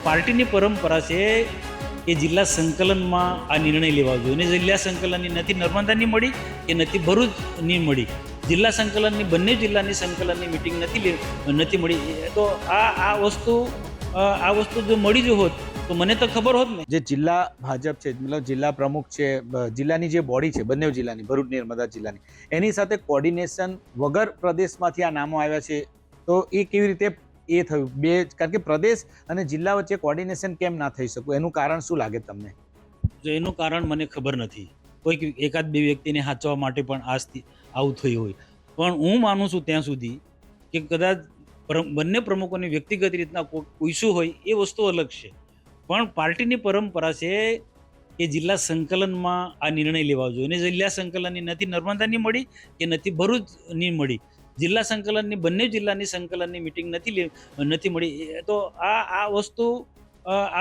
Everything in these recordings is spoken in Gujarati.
પાર્ટીની પરંપરા છે કે જિલ્લા સંકલનમાં આ નિર્ણય લેવા જોઈએ અને જિલ્લા સંકલનની નથી નર્મદાની મળી કે નથી ભરૂચની મળી, જિલ્લા સંકલનની બંને જિલ્લાની સંકલનની મિટિંગ નથી મળી. તો આ વસ્તુ જો મળી જ હોત તો મને તો ખબર હોત ને. જે જિલ્લા ભાજપ છે, મતલબ જિલ્લા પ્રમુખ છે, જિલ્લાની જે બોડી છે બંને જિલ્લાની, ભરૂચ નર્મદા જિલ્લાની, એની સાથે કોર્ડિનેશન વગર પ્રદેશમાંથી આ નામો આવ્યા છે, તો એ કેવી રીતે એ થયું? કારણ કે પ્રદેશ અને જિલ્લા વચ્ચે કોર્ડિનેશન કેમ ના થઈ શકું, એનું કારણ શું લાગે તમને? જો એનું કારણ મને ખબર નથી. કોઈક એકાદ બે વ્યક્તિને સાચવવા માટે પણ આવું થયું હોય, પણ હું માનું છું ત્યાં સુધી કે કદાચ બંને પ્રમુખોની વ્યક્તિગત રીતના પૂછ્યું હોય એ વસ્તુ અલગ છે, પણ પાર્ટીની પરંપરા છે કે જિલ્લા સંકલનમાં આ નિર્ણય લેવા જોઈએ અને જિલ્લા સંકલનની નથી નર્મદાની મળી કે નથી ભરૂચની મળી, જિલ્લા સંકલનની બંને જિલ્લાની સંકલનની મિટિંગ નથી મળી. તો આ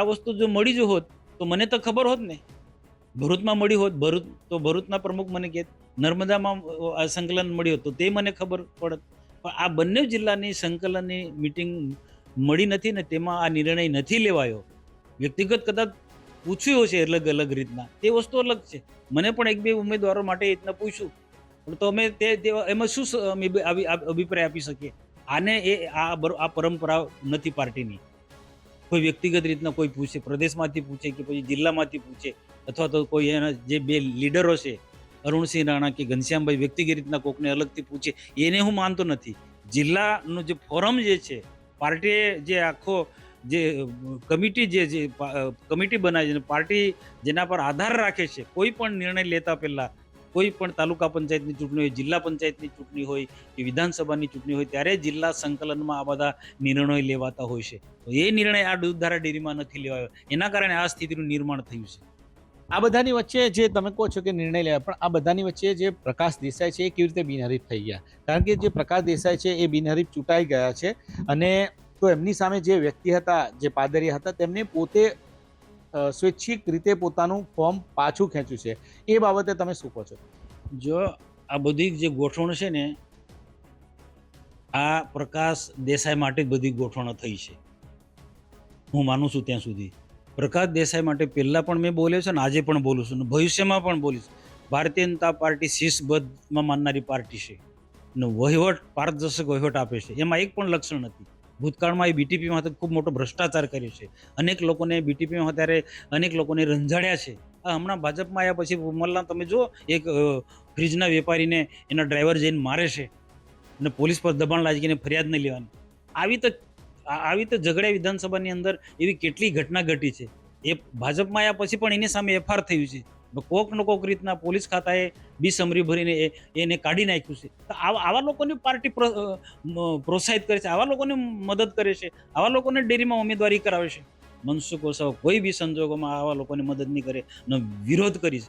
વસ્તુ જો મળી જ હોત તો મને તો ખબર હોત ને. ભરૂચમાં મળી હોત, ભરૂચના પ્રમુખ મને કહે, નર્મદામાં સંકલન મળ્યું હોત તો તે મને ખબર પડત. પણ આ બંને જિલ્લાની સંકલનની મિટિંગ મળી નથી ને તેમાં આ નિર્ણય નથી લેવાયો. વ્યક્તિગત કદાચ પૂછ્યું હશે અલગ અલગ રીતના, તે વસ્તુ અલગ છે. મને પણ એક બે ઉમેદવારો માટે એ રીતના પૂછ્યું, તો અમે એમાં શું અભિપ્રાય આપી શકીએ? આ પરંપરા નથી પાર્ટીની. કોઈ વ્યક્તિગત રીતના કોઈ પૂછે, પ્રદેશમાંથી પૂછે કે પછી જિલ્લામાંથી પૂછે, અથવા તો કોઈ એના જે બે લીડરો છે અરુણસિંહ રાણા કે ઘનશ્યામભાઈ વ્યક્તિગત રીતના કોકને અલગથી પૂછે, એને હું માનતો નથી. જિલ્લાનું જે ફોરમ જે છે, પાર્ટીએ જે આખો જે કમિટી બનાવી છે, પાર્ટી જેના પર આધાર રાખે છે કોઈ પણ નિર્ણય લેતા પહેલા, કોઈ પણ તાલુકા પંચાયતની ચૂંટણી હોય, જિલ્લા પંચાયતની ચૂંટણી હોય કે વિધાનસભાની ચૂંટણી હોય, ત્યારે જિલ્લા સંકલનમાં આ બધા નિર્ણયો લેવાતા હોય છે. તો એ નિર્ણય આ દૂધધારા ડેરીમાં નથી લેવાયો, એના કારણે આ સ્થિતિનું નિર્માણ થયું છે. આ બધાની વચ્ચે જે તમે કહો છો કે નિર્ણય લેવા, પણ આ બધાની વચ્ચે જે પ્રકાશ દેસાઈ છે એ કેવી રીતે બિનહરીફ થઈ ગયા? કારણ કે જે પ્રકાશ દેસાઈ છે એ બિનહરીફ ચૂંટાઈ ગયા છે, અને તો એમની સામે જે વ્યક્તિ હતા, જે પાદરિયા હતા, તેમને પોતે સ્વૈચ્છિક રીતે પોતાનું ફોર્મ પાછું ખેંચ્યું છે. એ બાબતે તમે શું કહો છો? જો આ બધી જે ગોઠવણ છે ને, આ પ્રકાશ દેસાઈ માટે જ બધી ગોઠવણો થઈ છે, હું માનું છું ત્યાં સુધી. પ્રકાશ દેસાઈ માટે પહેલાં પણ મેં બોલ્યો છે ને આજે પણ બોલું છું ને ભવિષ્યમાં પણ બોલીશ. ભારતીય જનતા પાર્ટી શિસ્તબદ્ધમાં માનનારી પાર્ટી છે ને વહીવટ પારદર્શક વહીવટ આપે છે, એમાં એક પણ લક્ષણ નથી. ભૂતકાળમાં એ બીટીપીમાં ખૂબ મોટો ભ્રષ્ટાચાર કર્યો છે, અનેક લોકોને બીટીપીમાં ત્યારે અનેક લોકોને રંજાડ્યા છે. હમણાં ભાજપમાં આવ્યા પછી મલ્લા તમે જો, એક ફ્રીજના વેપારીને એના ડ્રાઈવર જઈને મારે છે અને પોલીસ પર દબાણ લાગીને ફરિયાદ નહીં લેવાની. આવી તો ઝઘડિયા વિધાનસભાની અંદર એવી કેટલી ઘટના ઘટી છે. એ ભાજપમાં આવ્યા પછી પણ એની સામે એફઆર થયું છે. કોક ને કોક રીતના પોલીસ ખાતાએ બીસમરી ભરીને એને કાઢી નાખ્યું છે. તો આવા લોકોની પાર્ટી પ્રોત્સાહિત કરે છે, આવા લોકોને મદદ કરે છે, આવા લોકોને ડેરીમાં ઉમેદવારી કરાવે છે. મનસુખ વસાવા કોઈ બી સંજોગોમાં આવા લોકોને મદદ નહીં કરે ને વિરોધ કરીશ.